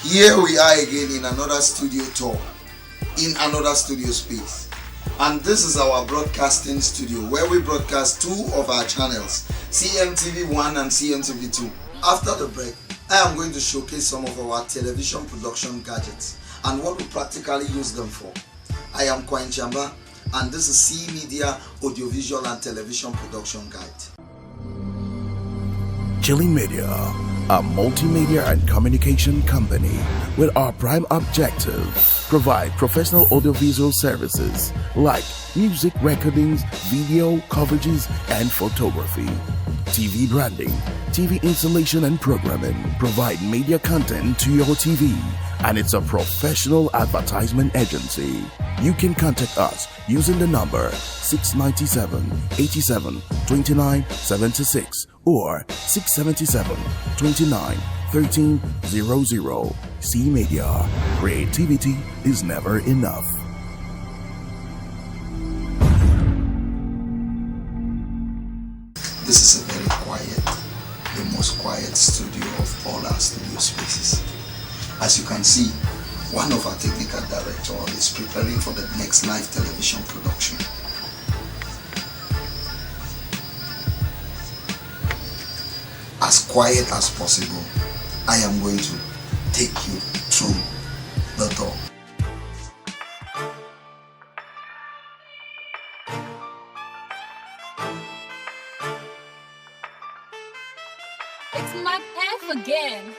Here we are again in another studio tour, in another studio space. And this is our broadcasting studio where we broadcast two of our channels, CMTV 1 and CMTV 2. After the break, I am going to showcase some of our television production gadgets and what we practically use them for. I am Nkwain Chiambah, and this is C Media Audiovisual and Television Production Guide. Chillen Media, a multimedia and communication company with our prime objective: provide professional audiovisual services like music recordings, video coverages, and photography, TV branding, TV installation and programming, provide media content to your TV, and it's a professional advertisement agency. You can contact us using the number 697 87 29 76 or 677 29 13 00. C Media. Creativity is never enough. This is a very quiet, the most quiet studio of all our studio spaces. As you can see, one of our technical directors is preparing for the next live television production. As quiet as possible, I am going to take you through the door. It's my F again.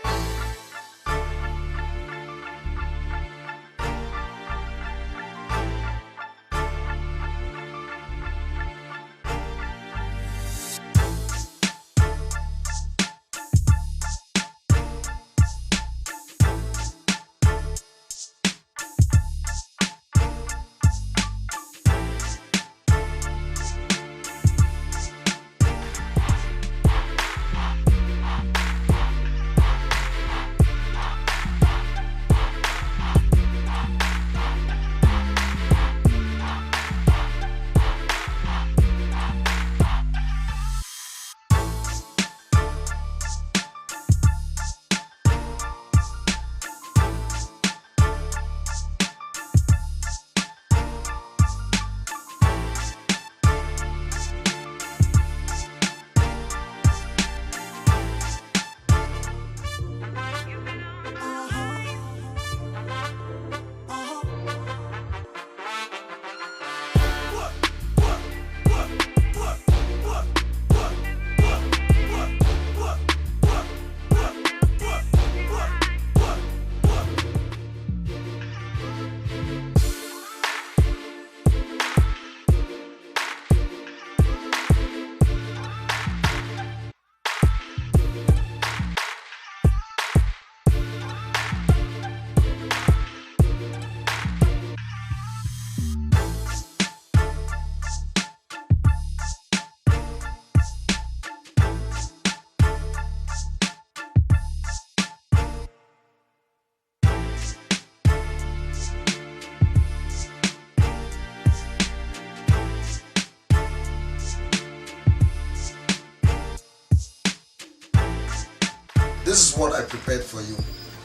This is what I prepared for you.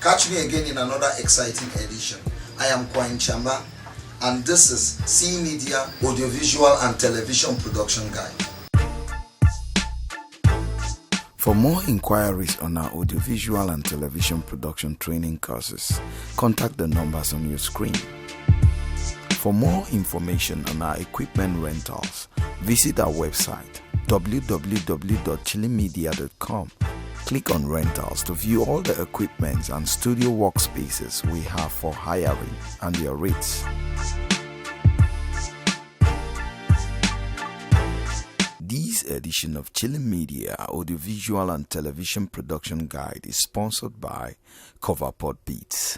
Catch me again in another exciting edition. I am Nkwain Chiambah, and this is C Media Audiovisual and Television Production Guide. For more inquiries on our audiovisual and television production training courses, contact the numbers on your screen. For more information on our equipment rentals, visit our website www.chillenmedia.com. Click on Rentals to view all the equipment and studio workspaces we have for hiring and their rates. This edition of Chillen Media Audiovisual and Television Production Guide is sponsored by Coverport Beats.